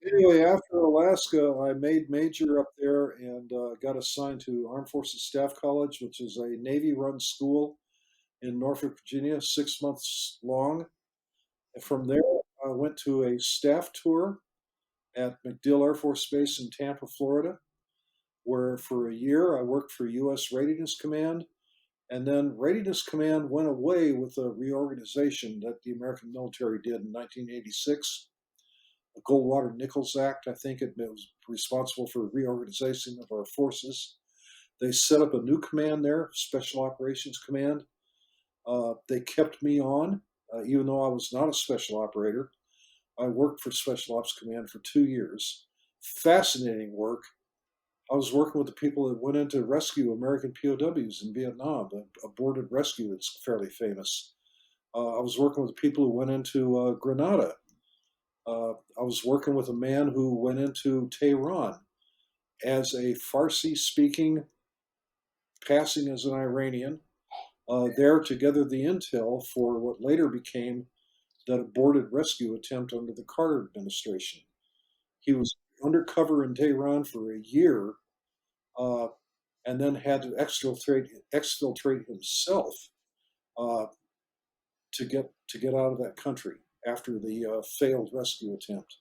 Anyway, after Alaska, I made major up there and got assigned to Armed Forces Staff College, which is a Navy-run school in Norfolk, Virginia, 6 months long. And from there, I went to a staff tour at MacDill Air Force Base in Tampa, Florida, where for a year I worked for U.S. Readiness Command. And then Readiness Command went away with a reorganization that the American military did in 1986. The Goldwater-Nichols Act, I think it was responsible for reorganization of our forces. They set up a new command there, Special Operations Command. They kept me on, even though I was not a special operator. I worked for Special Ops Command for 2 years. Fascinating work. I was working with the people that went in to rescue American POWs in Vietnam, the aborted rescue that's fairly famous. I was working with the people who went into Grenada. I was working with a man who went into Tehran as a Farsi speaking, passing as an Iranian, there to gather the intel for what later became that aborted rescue attempt under the Carter administration. He was undercover in Tehran for a year, uh, and then had to exfiltrate himself uh, to get out of that country after the failed rescue attempt.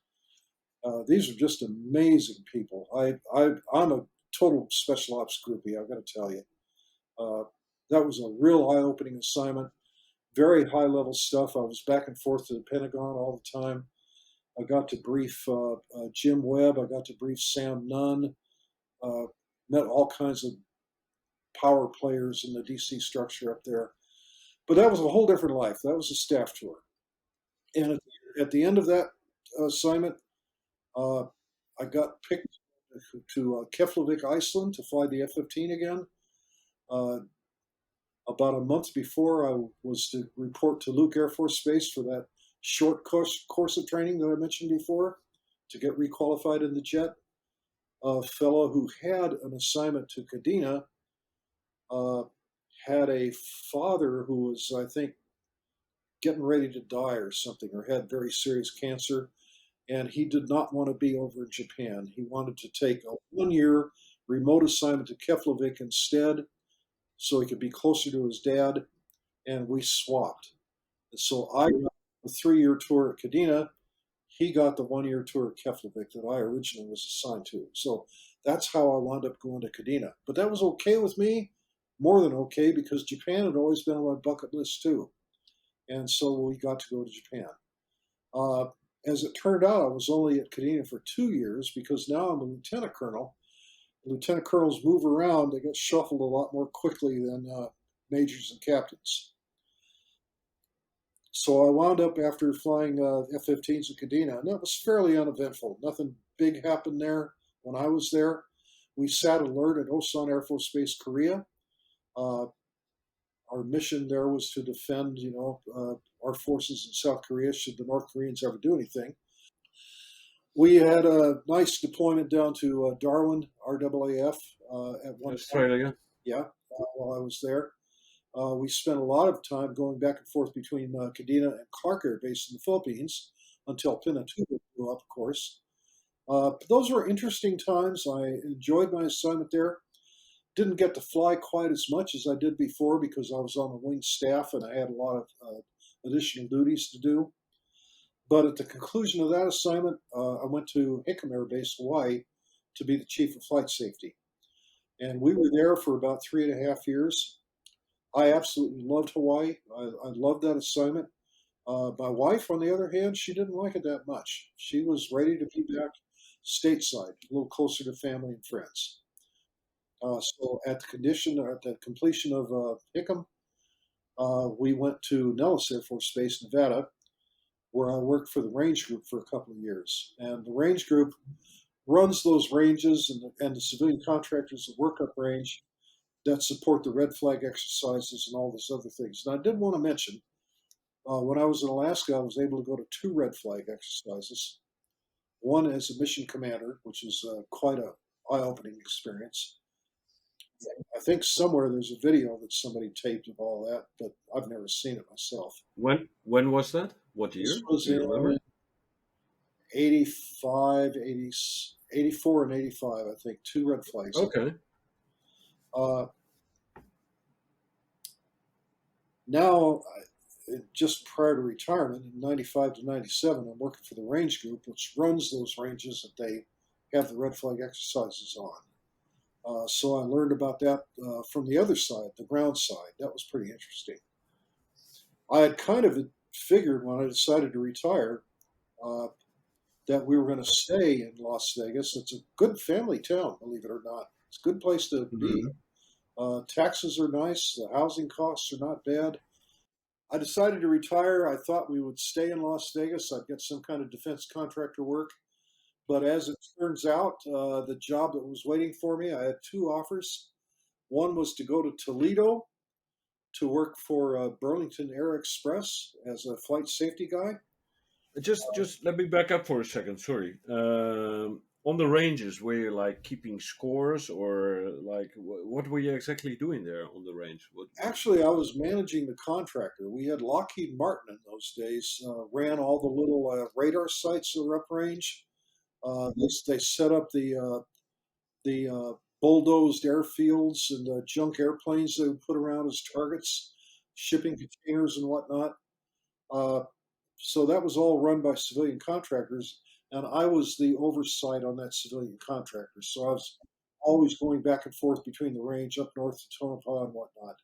These are just amazing people. I'm a total special ops groupie. I've got to tell you, uh, that was a real eye-opening assignment. Very high-level stuff. I was back and forth to the Pentagon all the time. I got to brief Jim Webb. I got to brief Sam Nunn. Uh, Met all kinds of power players in the DC structure up there. But that was a whole different life. That was a staff tour. And at the end of that assignment, uh, I got picked to Keflavik, Iceland, to fly the F-15 again. Uh, about a month before, I was to report to Luke Air Force Base for that short course of training that I mentioned before to get requalified in the jet. A fellow who had an assignment to Kadena uh, had a father who was, I think, getting ready to die or something, or had very serious cancer, and he did not want to be over in Japan. He wanted to take a 1 year remote assignment to Keflavik instead, so he could be closer to his dad, and we swapped. And so I got a 3 year tour at Kadena. He got the 1 year tour at Keflavik that I originally was assigned to. So that's how I wound up going to Kadena. But that was okay with me, more than okay, because Japan had always been on my bucket list too. And so we got to go to Japan. Uh, as it turned out, I was only at Kadena for 2 years because now I'm a lieutenant colonel. Lieutenant colonels move around; they get shuffled a lot more quickly than majors and captains. So I wound up after flying F-15s at Kadena, and that was fairly uneventful. Nothing big happened there when I was there. We sat alert at Osan Air Force Base, Korea. Uh, our mission there was to defend, our forces in South Korea should the North Koreans ever do anything. We had a nice deployment down to Darwin, RAAF, at one point. Australia. Yeah, while I was there. We spent a lot of time going back and forth between Kadena and Clark Air Base in the Philippines until Pinatubo blew up, of course. Those were interesting times. I enjoyed my assignment there. Didn't get to fly quite as much as I did before because I was on the wing staff and I had a lot of additional duties to do. But at the conclusion of that assignment, I went to Hickam Air Base, Hawaii, to be the chief of flight safety. And we were there for about 3.5 years. I absolutely loved Hawaii. I loved that assignment. My wife, on the other hand, she didn't like it that much. She was ready to be back stateside, a little closer to family and friends. So at the completion of Hickam, we went to Nellis Air Force Base, Nevada, where I worked for the range group for a couple of years. And the range group runs those ranges and the civilian contractors that work up range that support the red flag exercises and all those other things. And I did want to mention, when I was in Alaska, I was able to go to two red flag exercises. One as a mission commander, which is quite a eye-opening experience. I think somewhere there's a video that somebody taped of all that, but I've never seen it myself. When was that? What This year? was Do you in remember? 85, 80, 84, and 85, I think, two red flags. Okay. Uh, Now, just prior to retirement in 95 to 97, I'm working for the range group, which runs those ranges that they have the red flag exercises on. So I learned about that from the other side, the ground side. That was pretty interesting. I had kind of figured when I decided to retire uh, that we were going to stay in Las Vegas. It's a good family town, believe it or not. It's a good place to be. Mhm. Taxes are nice. The housing costs are not bad. I decided to retire. I thought we would stay in Las Vegas. I'd get some kind of defense contractor work. But as it turns out, the job that was waiting for me, I had two offers. One was to go to Toledo to work for Burlington Air Express as a flight safety guy. Just let me back up for a second. Sorry. On the ranges, were you like keeping scores, or like what were you exactly doing there on the range? Actually, I was managing the contractor. We had Lockheed Martin in those days, ran all the little radar sites that were uprange. They set up the bulldozed airfields and junk airplanes they would put around as targets, shipping containers and whatnot. Uh, so that was all run by civilian contractors, and I was the oversight on that civilian contractor. So I was always going back and forth between the range up north to Tonopah and whatnot.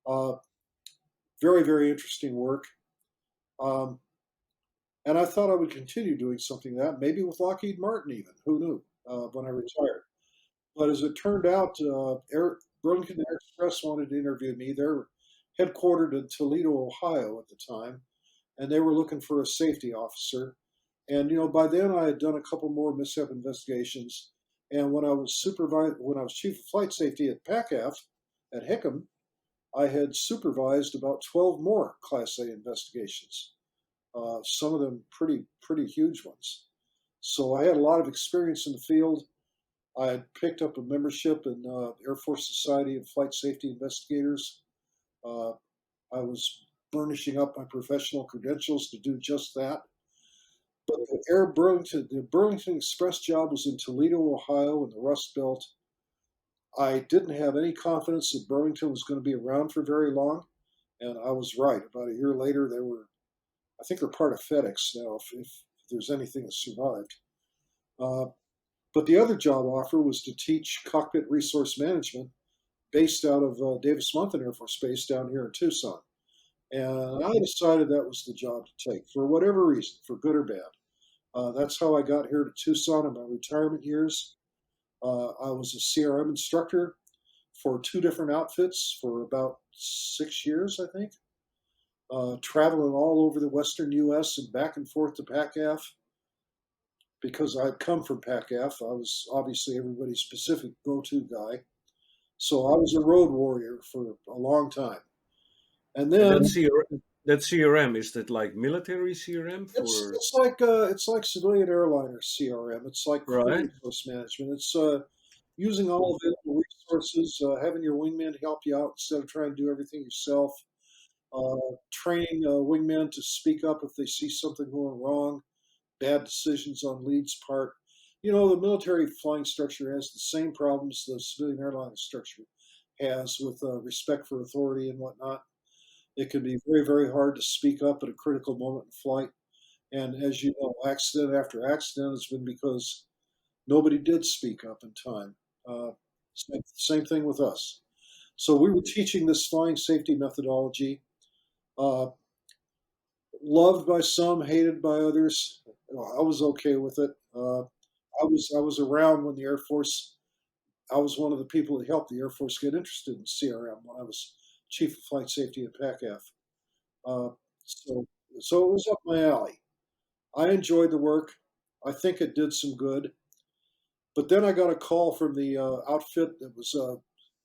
Uh, Very, very interesting work. Um, and I thought I would continue doing something like that, maybe with Lockheed Martin even. Who knew when I retired? But as it turned out, Burlington Air Express wanted to interview me. They're headquartered in Toledo, Ohio at the time, and they were looking for a safety officer. And by then I had done a couple more mishap investigations. And when I was chief of flight safety at PACAF at Hickam, I had supervised about 12 more Class A investigations. Some of them pretty huge ones. So I had a lot of experience in the field. I had picked up a membership in Air Force Society of Flight Safety Investigators. Uh, I was burnishing up my professional credentials to do just that. But the Burlington Express job was in Toledo, Ohio, in the Rust Belt. I didn't have any confidence that Burlington was going to be around for very long, and I was right. About a year later, I think they're part of FedEx now, if there's anything that survived. Uh, but the other job offer was to teach cockpit resource management based out of Davis-Monthan Air Force Base down here in Tucson. And I decided that was the job to take for whatever reason, for good or bad. That's how I got here to Tucson in my retirement years. I was a CRM instructor for two different outfits for about 6 years, I think, traveling all over the western U.S. and back and forth to PACAF because I'd come from PACAF. I was obviously everybody's specific go-to guy. So I was a road warrior for a long time. And And then that CRM, is that like military CRM it's for it's it's like civilian airliner CRM. It's like crew right? resource management. It's using all available resources, having your wingman help you out instead of trying to do everything yourself. Training wingmen to speak up if they see something going wrong, bad decisions on lead's part. The military flying structure has the same problems the civilian airline structure has with respect for authority and whatnot. It can be very, very hard to speak up at a critical moment in flight. And as you know, accident after accident has been because nobody did speak up in time. Same thing with us. So we were teaching this flying safety methodology, uh, loved by some, hated by others. I was okay with it. I was around when the Air Force. I was one of the people that helped the Air Force get interested in CRM when I was chief of flight safety at PACAF. Uh, so so it was up my alley. I enjoyed the work. I think it did some good. But then I got a call from the outfit that was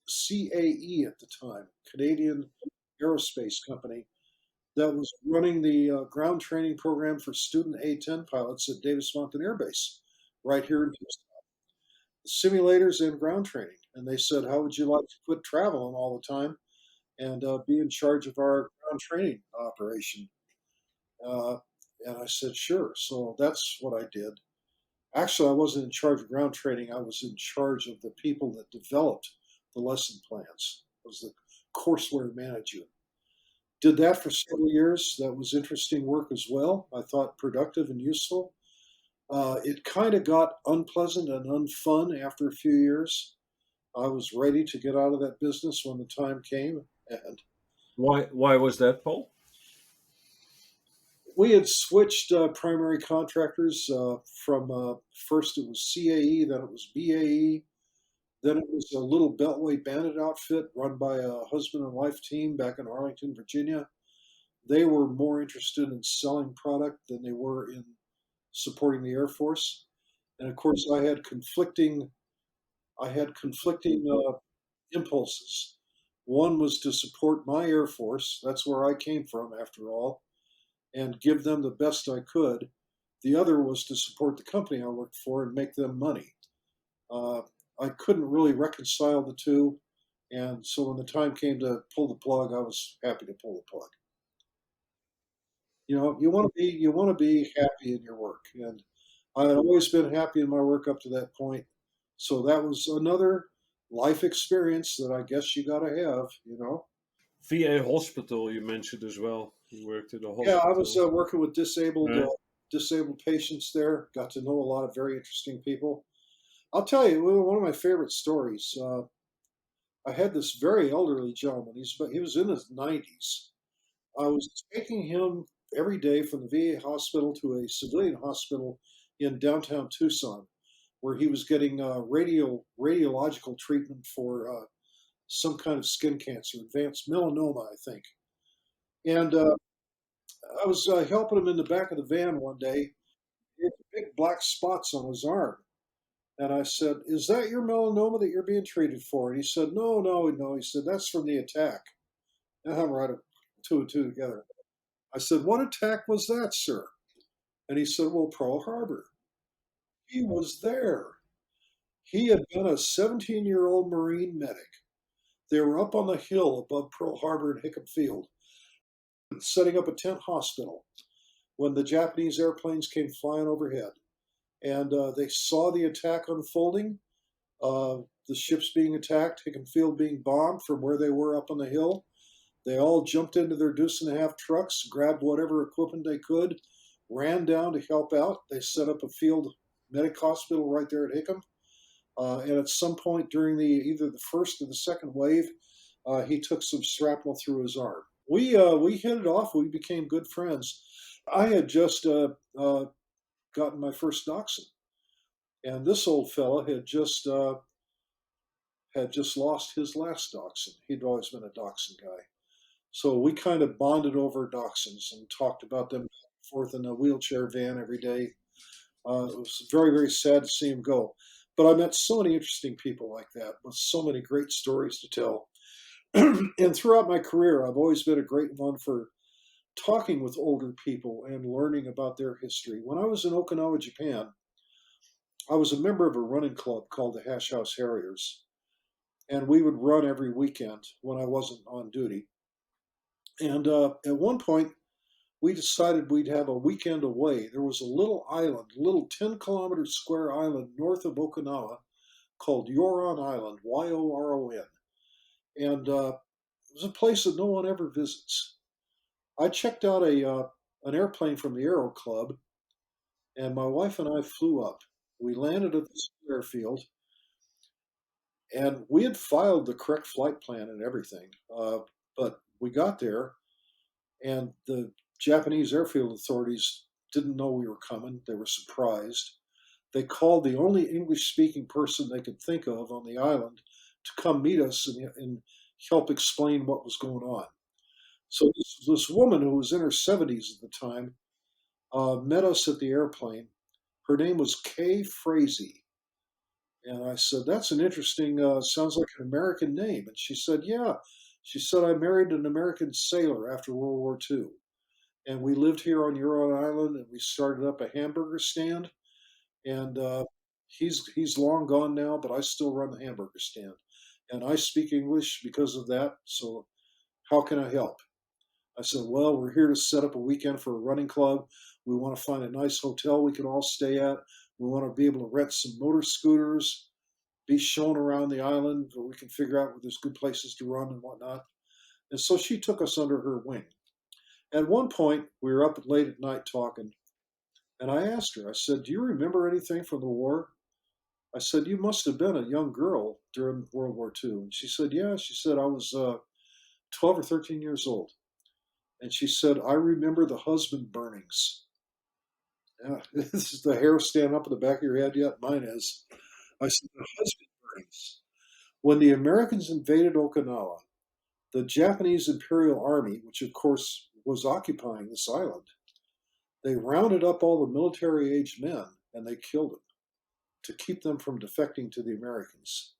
CAE at the time, Canadian Aerospace Company, that was running the ground training program for student A-10 pilots at Davis-Monthan Air Base, right here in Houston. Simulators and ground training. And they said, "How would you like to quit traveling all the time and be in charge of our ground training operation?" Uh, And I said, sure. So that's what I did. Actually, I wasn't in charge of ground training. I was in charge of the people that developed the lesson plans. I was the courseware manager. Did that for several years. That was interesting work as well. I thought productive and useful. It kind of got unpleasant and unfun after a few years. I was ready to get out of that business when the time came, and Why was that, Paul? we had switched primary contractors from first it was CAE, then it was BAE, then it was a little Beltway bandit outfit run by a husband and wife team back in Arlington, Virginia. They were more interested in selling product than they were in supporting the Air Force. And of course, I had conflicting impulses. One was to support my Air Force. That's where I came from, after all, and give them the best I could. The other was to support the company I worked for and make them money. Uh, I couldn't really reconcile the two, and so when the time came to pull the plug, I was happy to pull the plug. You want to be happy in your work, and I had always been happy in my work up to that point. So that was another life experience that I guess you got to have. VA hospital, you mentioned as well. You worked at a Yeah, I was hospital. working with disabled Right. disabled patients there. Got to know a lot of very interesting people. I'll tell you one of my favorite stories. I had this very elderly gentleman. He was in his 90s. I was taking him every day from the VA hospital to a civilian hospital in downtown Tucson, where he was getting radiological treatment for some kind of skin cancer, advanced melanoma, I think. And I was helping him in the back of the van one day. He had big black spots on his arm. And I said, "Is that your melanoma that you're being treated for?" And he said, "No, no, no." He said, "That's from the attack." And I'm right, two and two together. I said, "What attack was that, sir?" And he said, "Well, Pearl Harbor." He was there. He had been a 17-year-old Marine medic. They were up on the hill above Pearl Harbor and Hickam Field, setting up a tent hospital when the Japanese airplanes came flying overhead. And they saw the attack unfolding, the ships being attacked, Hickam Field being bombed from where they were up on the hill. They all jumped into their deuce and a half trucks, grabbed whatever equipment they could, ran down to help out. They set up a field medic hospital right there at Hickam. And at some point during either the first or the second wave, he took some shrapnel through his arm. We hit it off. We became good friends. I had just gotten my first dachshund, and this old fella had just lost his last dachshund. He'd always been a dachshund guy. So we kind of bonded over dachshunds and talked about them back and forth in a wheelchair van every day. It was very, very sad to see him go. But I met so many interesting people like that with so many great stories to tell. And throughout my career, I've always been a great one for talking with older people and learning about their history. When I was in Okinawa, Japan, I was a member of a running club called the Hash House Harriers. And we would run every weekend when I wasn't on duty. And at one point, we decided we'd have a weekend away. There was a little island, a little 10-kilometer square island north of Okinawa called Yoron Island, Yoron. And it was a place that no one ever visits. I checked out an airplane from the Aero Club, and my wife and I flew up. We landed at this airfield, and we had filed the correct flight plan and everything. But we got there, and the Japanese airfield authorities didn't know we were coming. They were surprised. They called the only English speaking person they could think of on the island to come meet us and help explain what was going on. So this woman who was in her 70s at the time met us at the airplane. Her name was Kay Frazee. And I said, "That's an interesting, sounds like an American name." And she said, "Yeah." She said, "I married an American sailor after World War II. And we lived here on Huron Island, and we started up a hamburger stand. And he's long gone now, but I still run the hamburger stand, and I speak English because of that. So how can I help?" I said, "Well, we're here to set up a weekend for a running club. We want to find a nice hotel we can all stay at. We want to be able to rent some motor scooters, be shown around the island where we can figure out where there's good places to run and whatnot. And so she took us under her wing. At one point, we were up late at night talking, and I asked her, I said, "Do you remember anything from the war?" I said, "You must have been a young girl during World War II." And she said, "Yeah." She said, "I was 12 or 13 years old." And she said, "I remember the husband burnings." Yeah, this is the hair stand up in the back of your head yet? Mine is. I said, "The husband burnings." When the Americans invaded Okinawa, the Japanese Imperial Army, which of course was occupying this island, they rounded up all the military aged men and they killed them to keep them from defecting to the Americans.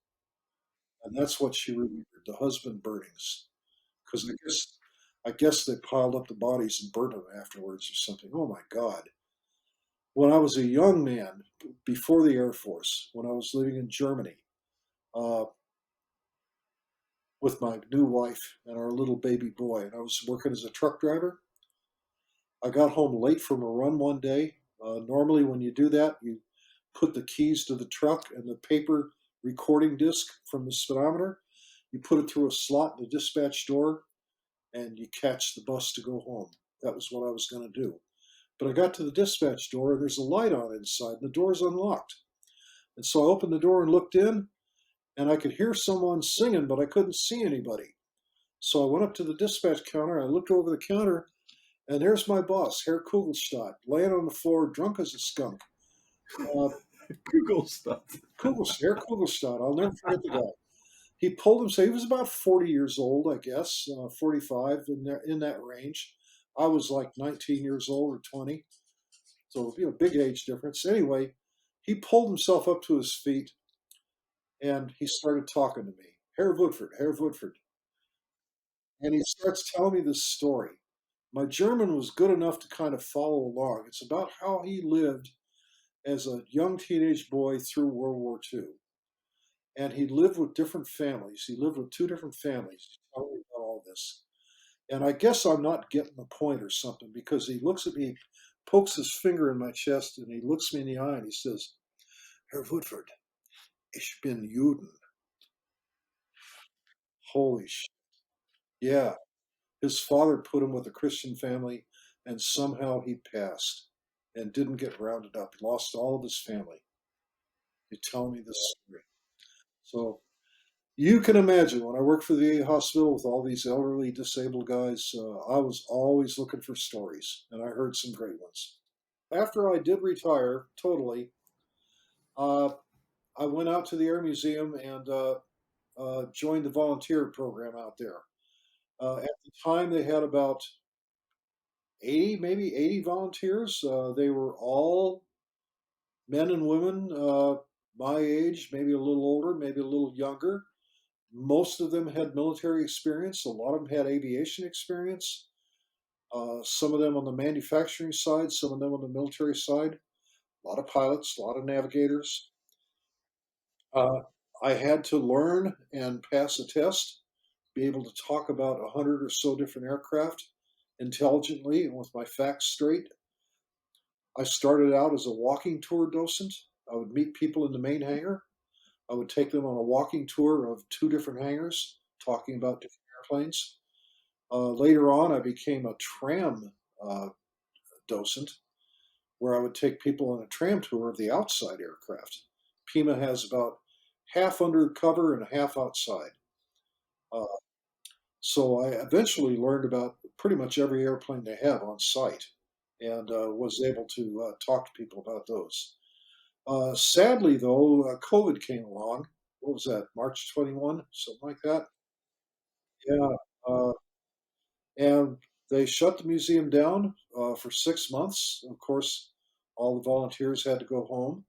And that's what she remembered, the husband burnings. Because I guess they piled up the bodies and burned them afterwards or something. Oh my God. When I was a young man, before the Air Force, when I was living in Germany, uh, with my new wife and our little baby boy, and I was working as a truck driver. I got home late from a run one day. Normally, when you do that, you put the keys to the truck and the paper recording disc from the speedometer. You put it through a slot in the dispatch door, and you catch the bus to go home. That was what I was going to do. But I got to the dispatch door, and there's a light on inside, and the door's unlocked. And so I opened the door and looked in, and I could hear someone singing, but I couldn't see anybody. So I went up to the dispatch counter. I looked over the counter, and there's my boss, Herr Kugelstadt, laying on the floor, drunk as a skunk. Uh, Google stuff. Herr Kugelstadt, I'll never forget the guy. He pulled himself. He was about 40 years old, I guess, 45 in that range. I was like 19 years old or 20, so big age difference. Anyway, he pulled himself up to his feet and he started talking to me. Herr Woodford, Herr Woodford, and he starts telling me this story. My German was good enough to kind of follow along. It's about how he lived as a young teenage boy through World War II. And he lived with different families. He lived with two different families. He's telling me about all this. And I guess I'm not getting the point or something because he looks at me, pokes his finger in my chest, and he looks me in the eye and he says, "Herr Woodford, ich bin Juden." Holy shit. Yeah. His father put him with a Christian family, and somehow he passed and didn't get rounded up. He lost all of his family. You tell me this story. So you can imagine when I worked for the VA hospital with all these elderly disabled guys, I was always looking for stories, and I heard some great ones. After I did retire totally, uh, I went out to the Air Museum and joined the volunteer program out there. At the time, they had about 80, maybe 80 volunteers. They were all men and women my age, maybe a little older, maybe a little younger. Most of them had military experience. A lot of them had aviation experience. Some of them on the manufacturing side, some of them on the military side. A lot of pilots, a lot of navigators. Uh, I had to learn and pass a test, be able to talk about 100 or so different aircraft intelligently and with my facts straight. I started out as a walking tour docent. I would meet people in the main hangar. I would take them on a walking tour of two different hangars, talking about different airplanes. Later on, I became a tram uh, docent, where I would take people on a tram tour of the outside aircraft. Pima has about half undercover and half outside. Uh, so I eventually learned about pretty much every airplane they have on site and was able to talk to people about those. Sadly, though, COVID came along. What was that, March 21, something like that? Yeah. Uh, and they shut the museum down for 6 months. Of course, all the volunteers had to go home.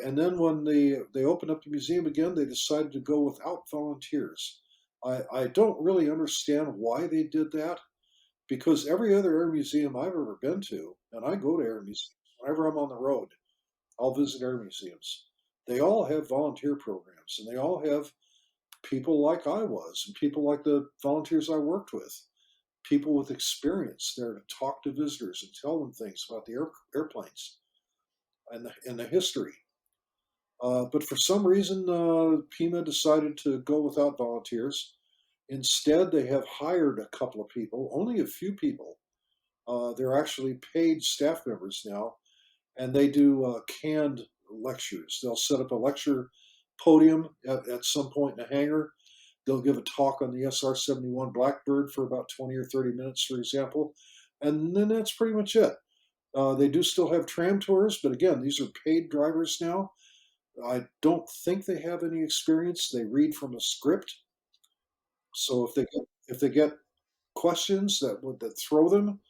And then when they opened up the museum again, they decided to go without volunteers. I don't really understand why they did that because every other air museum I've ever been to, and I go to air museums whenever I'm on the road, I'll visit air museums. They all have volunteer programs, and they all have people like I was, and people like the volunteers I worked with. people with experience there to talk to visitors and tell them things about the airplanes and the history. But for some reason, Pima decided to go without volunteers. Instead, they have hired a couple of people, only a few people. They're actually paid staff members now, and they do canned lectures. They'll set up a lecture podium at some point in a hangar. They'll give a talk on the SR-71 Blackbird for about 20 or 30 minutes, for example, and then that's pretty much it. They do still have tram tours, but again, these are paid drivers now. I don't think they have any experience. They read from a script, so if they get questions that throw them,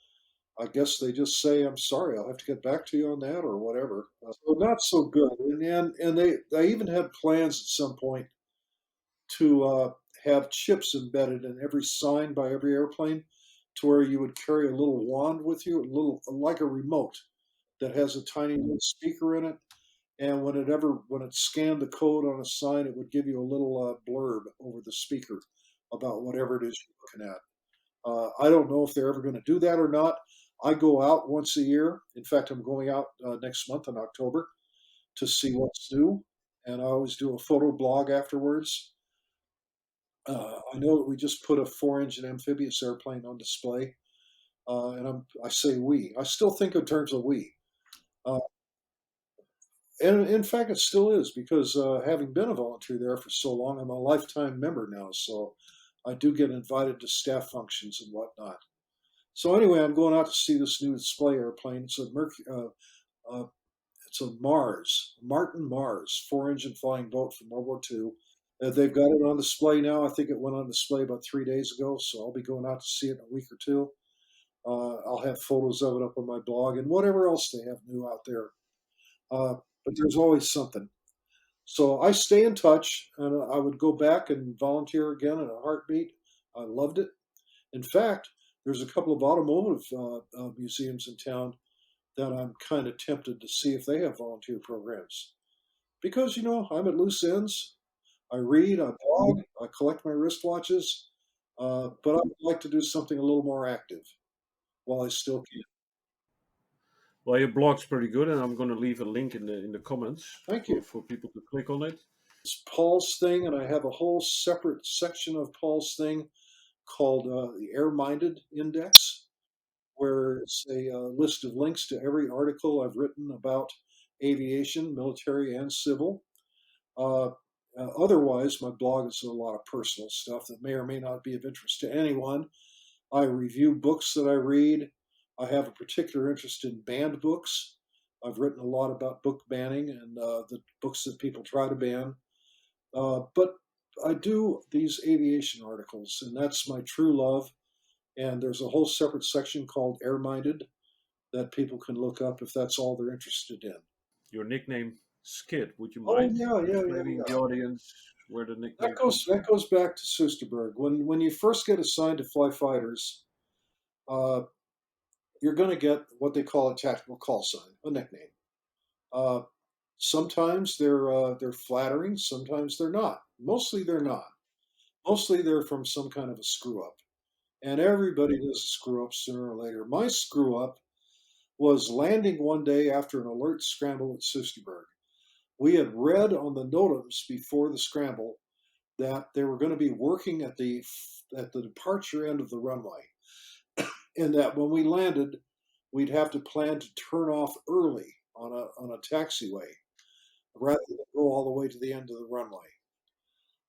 I guess they just say, "I'm sorry, I'll have to get back to you on that," or whatever. So not so good. And they even had plans at some point to have chips embedded in every sign by every airplane, to where you would carry a little wand with you, a little like a remote that has a tiny little speaker in it. And when it scanned the code on a sign, it would give you a little blurb over the speaker about whatever it is you're looking at. I don't know if they're ever going to do that or not. I go out once a year. In fact, I'm going out next month in October to see what's new, and I always do a photo blog afterwards. I know that we just put a four-engine amphibious airplane on display, I say we. I still think in terms of we. Uh, and in fact, it still is because having been a volunteer there for so long, I'm a lifetime member now. So I do get invited to staff functions and whatnot. So anyway, I'm going out to see this new display airplane. Uh, it's a Martin Mars, four-engine flying boat from World War II. They've got it on display now. I think it went on display about 3 days ago, so I'll be going out to see it in a week or two. I'll have photos of it up on my blog and whatever else they have new out there. Uh, but there's always something. So I stay in touch, and I would go back and volunteer again in a heartbeat. I loved it. In fact, there's a couple of automotive museums in town that I'm kind of tempted to see if they have volunteer programs. Because, I'm at loose ends. I read, I blog, I collect my wristwatches, but I would like to do something a little more active while I still can. Well, your blog's pretty good, and I'm going to leave a link in the comments Thank you. for people to click on it. It's Paul's thing, and I have a whole separate section of Paul's thing called the Air Minded Index, where it's a list of links to every article I've written about aviation, military and civil. Uh, Otherwise, my blog is a lot of personal stuff that may or may not be of interest to anyone. I review books that I read. I have a particular interest in banned books. I've written a lot about book banning and the books that people try to ban. But I do these aviation articles, and that's my true love. And there's a whole separate section called Air Minded that people can look up if that's all they're interested in. Your nickname, Skid. Would you Oh mind yeah, yeah, yeah, explaining the yeah. audience where the That nickname goes comes that from? goes back to Soesterberg. When you first get assigned to fly fighters, uh, you're going to get what they call a tactical call sign, a nickname. Uh, Sometimes they're flattering, sometimes they're not. Mostly they're not. Mostly they're from some kind of a screw up, and everybody does a screw up sooner or later. My screw up was landing one day after an alert scramble at Soesterberg. We had read on the NOTAMs before the scramble that they were going to be working at the departure end of the runway, and that when we landed, we'd have to plan to turn off early on a taxiway rather than go all the way to the end of the runway.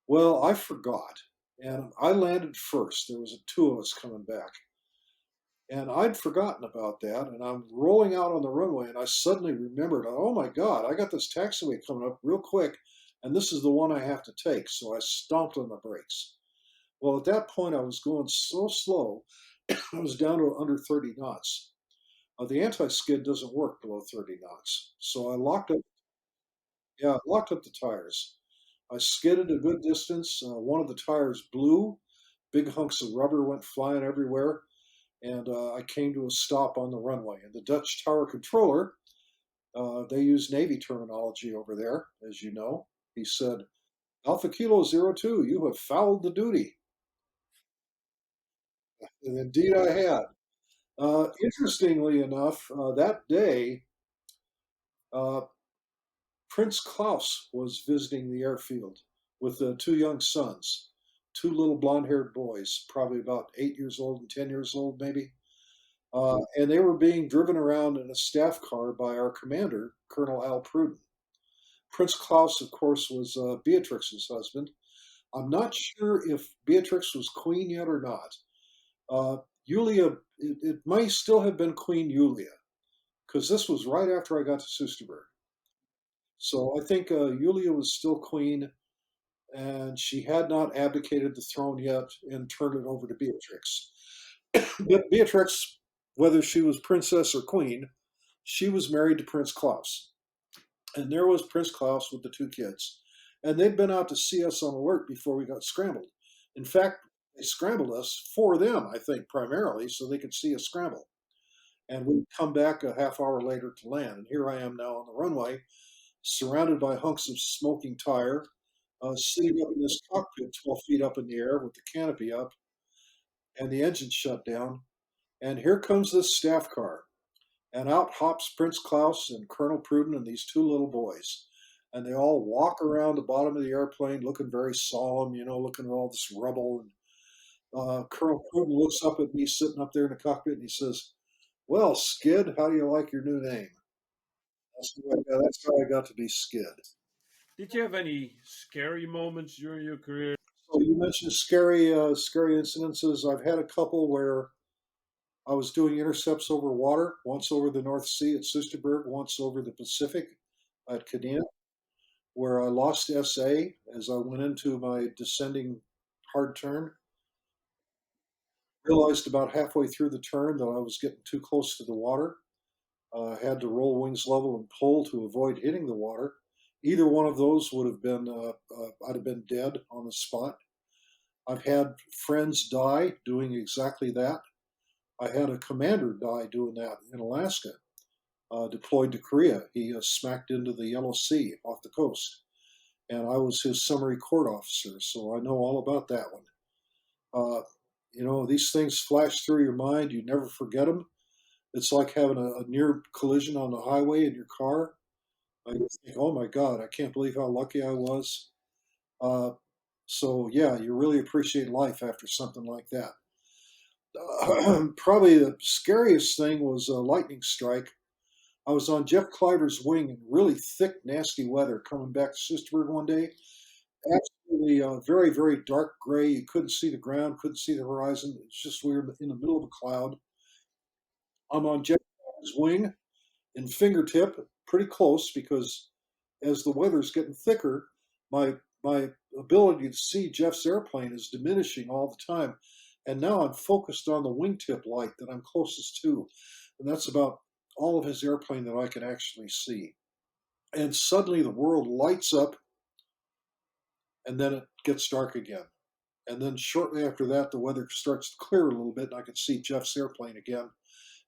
Well, I forgot, and I landed first. There was two of us coming back, and I'd forgotten about that. And I'm rolling out on the runway, and I suddenly remembered, oh my God, I got this taxiway coming up real quick, and this is the one I have to take. So I stomped on the brakes. Well, at that point, I was going so slow, I was down to under 30 knots. The anti-skid doesn't work below 30 knots. So I locked up, yeah, locked up the tires. I skidded a good distance. One of the tires blew. Big hunks of rubber went flying everywhere. And I came to a stop on the runway. And the Dutch tower controller, they use Navy terminology over there, as you know. He said, Alpha Kilo 02, you have fouled the duty. And indeed, I had. Interestingly enough, that day, uh, Prince Klaus was visiting the airfield with two young sons, two little blonde haired boys, probably about 8 years old and 10 years old, maybe. And they were being driven around in a staff car by our commander, Colonel Al Pruden. Prince Klaus, of course, was Beatrix's husband. I'm not sure if Beatrix was queen yet or not. Julia, it may still have been Queen Julia, because this was right after I got to Soesterberg. So I think Julia was still queen, and she had not abdicated the throne yet and turned it over to Beatrix. But Beatrix, whether she was princess or queen, she was married to Prince Klaus. And there was Prince Klaus with the two kids. And they'd been out to see us on alert before we got scrambled. In fact, they scrambled us for them, I think, primarily, so they could see us scramble. And we'd come back a half hour later to land. And here I am now on the runway, surrounded by hunks of smoking tire, sitting up in this cockpit 12 feet up in the air with the canopy up and the engine shut down. And here comes this staff car. And out hops Prince Klaus and Colonel Pruden and these two little boys. And they all walk around the bottom of the airplane looking very solemn, looking at all this rubble. And Colonel Pruden looks up at me sitting up there in the cockpit and he says, "Well, Skid, how do you like your new name?" That's how I got to be Skid. Did you have any scary moments during your career? So you mentioned scary incidences. I've had a couple where I was doing intercepts over water, once over the North Sea at Soesterberg, once over the Pacific at Kadena, where I lost SA as I went into my descending hard turn. Realized about halfway through the turn that I was getting too close to the water. Had to roll wings level and pull to avoid hitting the water. Either one of those would have been, I'd have been dead on the spot. I've had friends die doing exactly that. I had a commander die doing that in Alaska, deployed to Korea. He smacked into the Yellow Sea off the coast, and I was his summary court officer, so I know all about that one. Uh, these things flash through your mind. You never forget them. It's like having a near collision on the highway in your car. I think, oh my God, I can't believe how lucky I was. Uh, so, yeah, you really appreciate life after something like that. Probably the scariest thing was a lightning strike. I was on Jeff Cliver's wing in really thick, nasty weather coming back to Sisterburg one day. Absolutely very, very dark gray. You couldn't see the ground, couldn't see the horizon. It's just we were in the middle of a cloud. I'm on Jeff Cliver's wing in fingertip, pretty close because as the weather's getting thicker, my ability to see Jeff's airplane is diminishing all the time. And now I'm focused on the wingtip light that I'm closest to. And that's about all of his airplane that I can actually see. And suddenly the world lights up and then it gets dark again. And then shortly after that, the weather starts to clear a little bit and I can see Jeff's airplane again.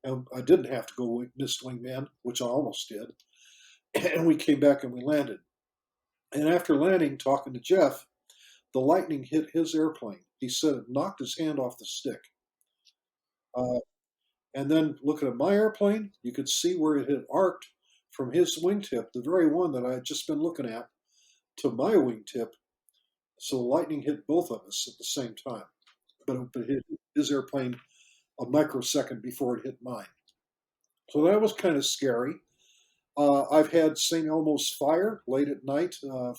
And I didn't have to go missed wingman, which I almost did. And we came back and we landed. And after landing, talking to Jeff, the lightning hit his airplane. He said it knocked his hand off the stick. Uh, and then looking at my airplane, you could see where it had arced from his wingtip, the very one that I had just been looking at, to my wingtip. So the lightning hit both of us at the same time. But it hit his airplane a microsecond before it hit mine. So that was kind of scary. I've had St. Elmo's fire late at night,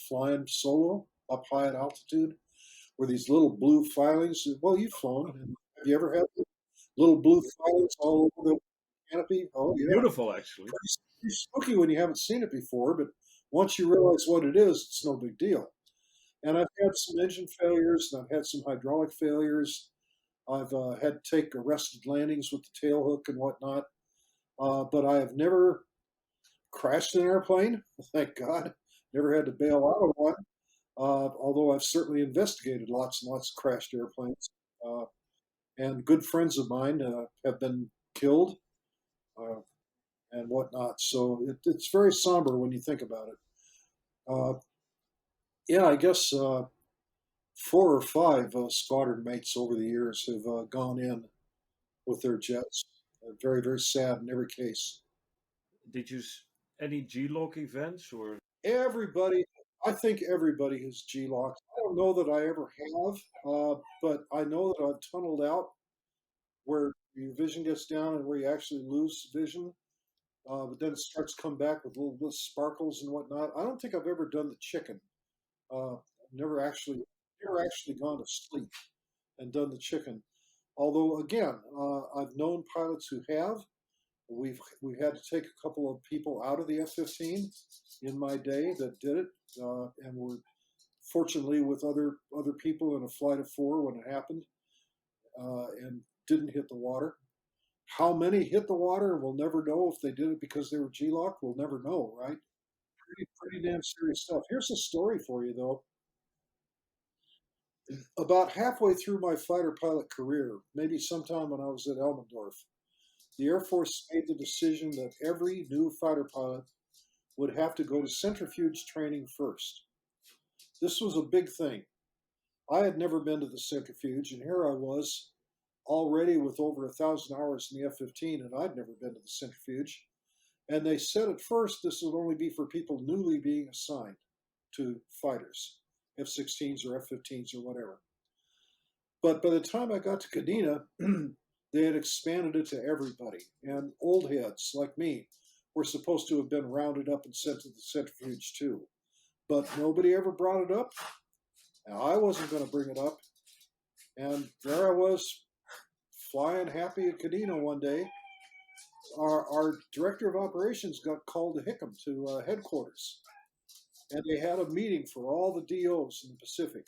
flying solo up high at altitude, where these little blue filings. Well, you've flown. Have you ever had little blue filings all over the canopy? Oh, yeah. Beautiful, actually. Pretty spooky when you haven't seen it before, but once you realize what it is, it's no big deal. And I've had some engine failures, and I've had some hydraulic failures. I've had to take arrested landings with the tail hook and whatnot. But I have never crashed an airplane, thank God. Never had to bail out of one. Although I've certainly investigated lots and lots of crashed airplanes. Uh, and good friends of mine have been killed uh, and whatnot. So it's very somber when you think about it. Uh, yeah, I guess 4 or 5 squadron mates over the years have gone in. with their jets. Very, very sad in every case. Did you any G-log events or? Everybody, I think everybody has G-locked. I don't know that I ever have, but I know that I've tunneled out where your vision gets down and where you actually lose vision. But then it starts to come back with little sparkles and whatnot. I don't think I've ever done the chicken. I've never actually gone to sleep and done the chicken. Although again, I've known pilots who have. We've had to take a couple of people out of the F-15 in my day that did it, and were fortunately with other people in a flight of four when it happened, and didn't hit the water. How many hit the water? We'll never know. If they did it because they were G-locked, we'll never know, right? Pretty damn serious stuff. Here's a story for you, though. About halfway through my fighter pilot career, maybe sometime when I was at Elmendorf, the Air Force made the decision that every new fighter pilot would have to go to centrifuge training first. This was a big thing. I had never been to the centrifuge, and here I was already with over 1,000 hours in the F-15, and I'd never been to the centrifuge. And they said at first this would only be for people newly being assigned to fighters, F-16s or F-15s or whatever. But by the time I got to Kadena, they had expanded it to everybody. And old heads like me were supposed to have been rounded up and sent to the centrifuge too. But nobody ever brought it up. Now, I wasn't going to bring it up. And there I was flying happy at Kadena one day. Our director of operations got called to Hickam to headquarters. And they had a meeting for all the DOs in the Pacific.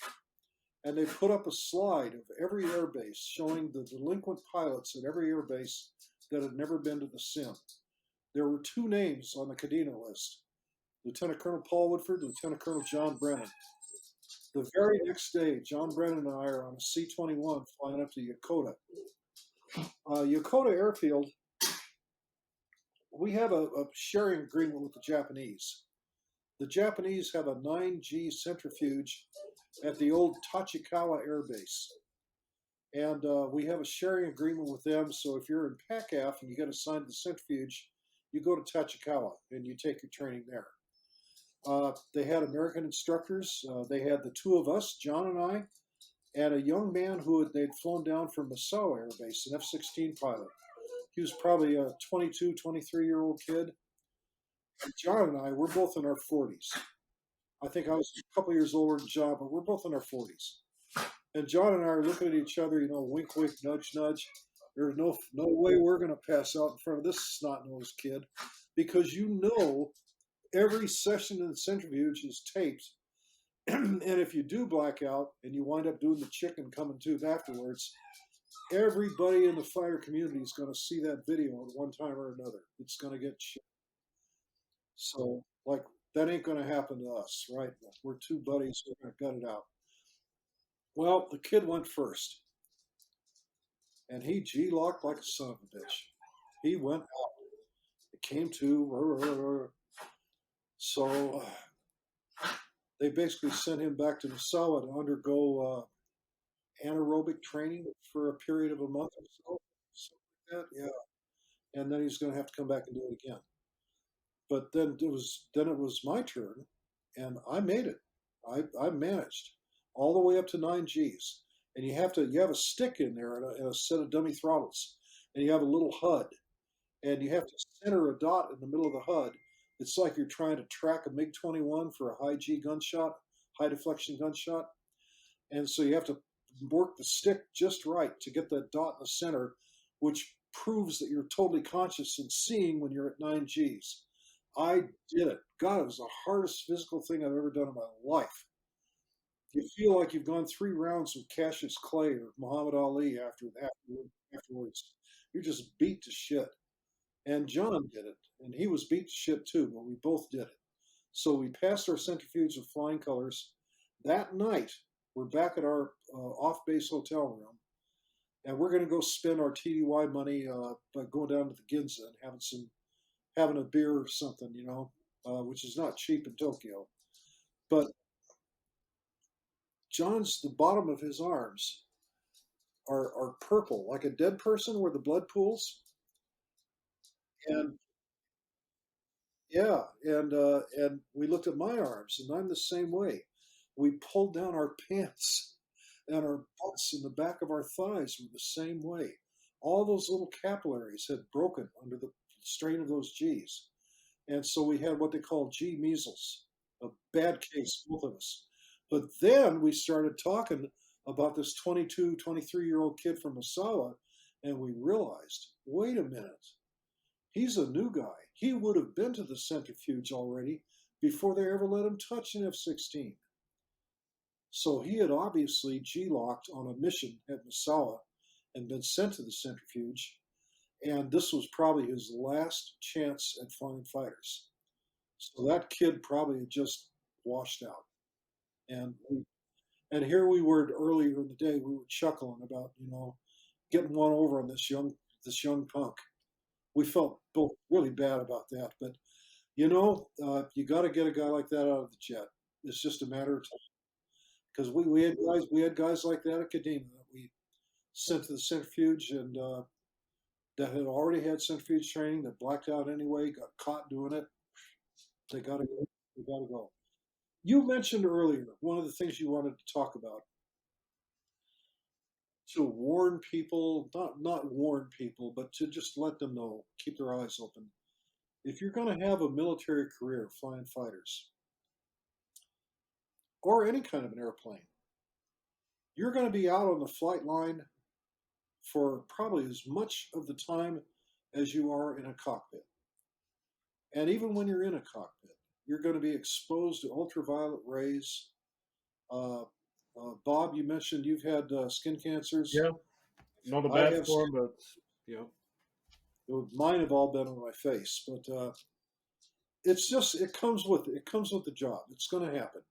And they put up a slide of every airbase showing the delinquent pilots at every airbase that had never been to the sim. There were two names on the Kadena list: Lieutenant Colonel Paul Woodford, Lieutenant Colonel John Brennan. The very next day, John Brennan and I are on a C-21 flying up to Yokota. Yokota Airfield, we have a sharing agreement with the Japanese. The Japanese have a 9G centrifuge at the old Tachikawa Air Base. And we have a sharing agreement with them. So if you're in PACAF and you get assigned to the centrifuge, you go to Tachikawa and you take your training there. They had American instructors. They had the two of us, John and I, and a young man they'd flown down from Misawa Air Base, an F-16 pilot. He was probably a 22, 23-year-old kid. And John and I, we're both in our 40s. I think I was a couple years older than John, but we're both in our 40s. And John and I are looking at each other, wink, wink, nudge, nudge. There's no way we're going to pass out in front of this snot-nosed kid, because every session in the centrifuge is taped. And if you do black out and you wind up doing the chicken coming tube afterwards, everybody in the fighter community is going to see that video at one time or another. It's going to get shit. So, like, that ain't going to happen to us, right? We're two buddies. We're going to gut it out. Well, the kid went first, and he G-locked like a son of a bitch. He went out. It came to. So they basically sent him back to Misawa to undergo anaerobic training for a period of a month or so. Something like that, yeah. And then he's going to have to come back and do it again. But then it was my turn, and I made it. I managed all the way up to 9Gs, and you have a stick in there and a set of dummy throttles, and you have a little HUD, and you have to center a dot in the middle of the HUD. It's like you're trying to track a MiG-21 for a high G gunshot, high deflection gunshot, and so you have to work the stick just right to get that dot in the center, which proves that you're totally conscious and seeing when you're at 9Gs. I did it. God, it was the hardest physical thing I've ever done in my life. You feel like you've gone 3 rounds with Cassius Clay or Muhammad Ali afterwards. You're just beat to shit. And John did it, and he was beat to shit too, but we both did it. So we passed our centrifuge with flying colors. That night, we're back at our off-base hotel room, and we're going to go spend our TDY money by going down to the Ginza and having a beer or something, which is not cheap in Tokyo. But the bottom of his arms are purple, like a dead person where the blood pools. And yeah, and we looked at my arms, and I'm the same way. We pulled down our pants, and our butts and the back of our thighs were the same way. All those little capillaries had broken under the strain of those G's. And so we had what they call G measles, a bad case, both of us. But then we started talking about this 22, 23-year-old kid from Masawa, and we realized, wait a minute, he's a new guy. He would have been to the centrifuge already before they ever let him touch an F-16. So he had obviously G-locked on a mission at Masawa and been sent to the centrifuge, and this was probably his last chance at flying fighters. So that kid probably had just washed out. And and here we were earlier in the day, we were chuckling about, getting one over on this young punk. We felt both really bad about that, but you got to get a guy like that out of the jet. It's just a matter of time because we had guys like that at Kadena that we sent to the centrifuge and that had already had centrifuge training that blacked out anyway, got caught doing it. They got to go. They got to go. You mentioned earlier one of the things you wanted to talk about to warn people, not warn people, but to just let them know, keep their eyes open. If you're going to have a military career flying fighters or any kind of an airplane, you're going to be out on the flight line for probably as much of the time as you are in a cockpit. And even when you're in a cockpit, you're going to be exposed to ultraviolet rays. Uh, Bob, you mentioned you've had skin cancers. Yeah, not a I bad have form, but yeah. mine have all been on my face, but it's just it comes with the job. It's going to happen.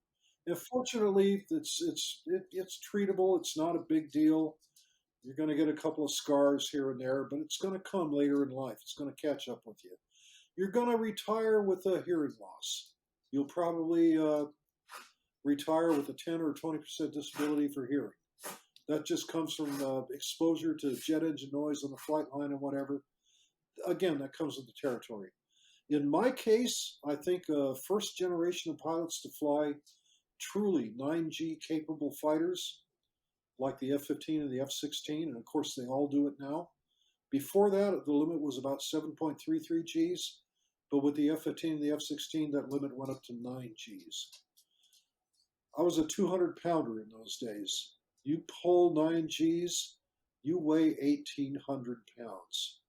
And fortunately, it's treatable. It's not a big deal. You're going to get a couple of scars here and there, but it's going to come later in life. It's going to catch up with you. You're going to retire with a hearing loss. You'll probably retire with a 10 or 20% disability for hearing. That just comes from exposure to jet engine noise on the flight line and whatever. Again, that comes with the territory. In my case, I think first generation of pilots to fly truly 9G capable fighters like the F-15 and the F-16, and of course they all do it now. Before that, the limit was about 7.33 Gs, but with the F-15 and the F-16, that limit went up to 9 Gs. I was a 200-pounder in those days. You pull 9 Gs, you weigh 1,800 pounds.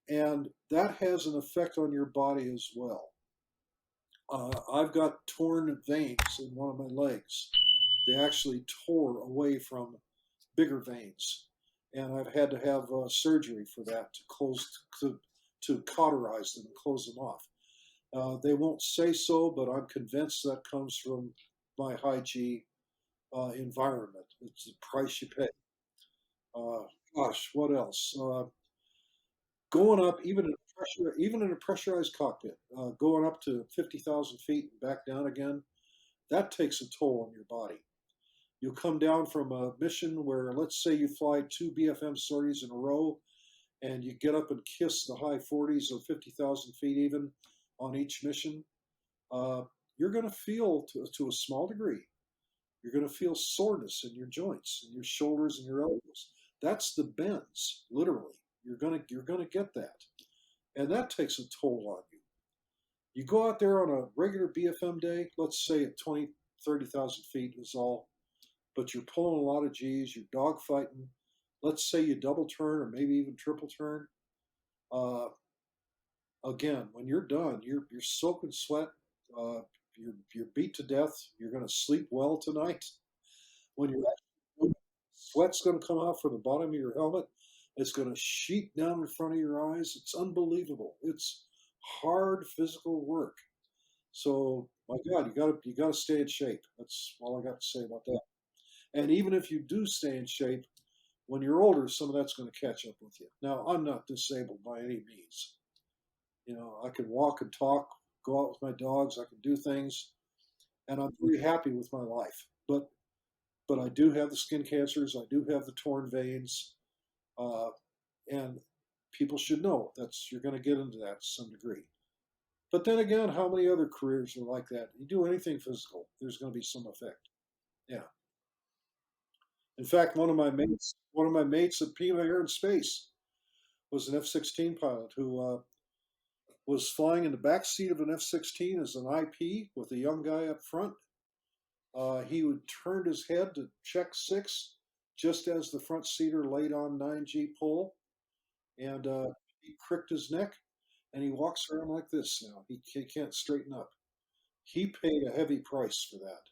And that has an effect on your body as well. I've got torn veins in one of my legs. They actually tore away from bigger veins, and I've had to have surgery for that to cauterize them and close them off. They won't say so, but I'm convinced that comes from my high G environment. It's the price you pay. Uh, Gosh, what else? Going up, even in a pressurized cockpit, going up to 50,000 feet and back down again, that takes a toll on your body. You come down from a mission where, let's say, you fly two BFM sorties in a row, and you get up and kiss the high 40s or 50,000 feet even on each mission. Uh, you're going to feel, to a small degree, you're going to feel soreness in your joints, in your shoulders, and your elbows. That's the bends, literally. You're going to get that, and that takes a toll on you. You go out there on a regular BFM day, let's say at 20, 30,000 feet is all, but you're pulling a lot of G's, you're dogfighting. Let's say you double turn or maybe even triple turn. Uh, Again, when you're done, you're soaking sweat. You're beat to death. You're going to sleep well tonight. When you're actually, sweat's going to come out from the bottom of your helmet. It's going to sheet down in front of your eyes. It's unbelievable. It's hard physical work. So, my God, you got to stay in shape. That's all I got to say about that. And even if you do stay in shape, when you're older, some of that's going to catch up with you. Now, I'm not disabled by any means. I can walk and talk, go out with my dogs, I can do things, and I'm very happy with my life. But but I do have the skin cancers. I do have the torn veins, uh, and people should know that's you're going to get into that to some degree. But then again, how many other careers are like that? You do anything physical, there's going to be some effect. Yeah. In fact, one of my mates at Pima Air and Space was an F-16 pilot who was flying in the back seat of an F-16 as an IP with a young guy up front. He would turn his head to check six just as the front seater laid on 9G pull, and he cricked his neck, and he walks around like this now. He can't straighten up. He paid a heavy price for that.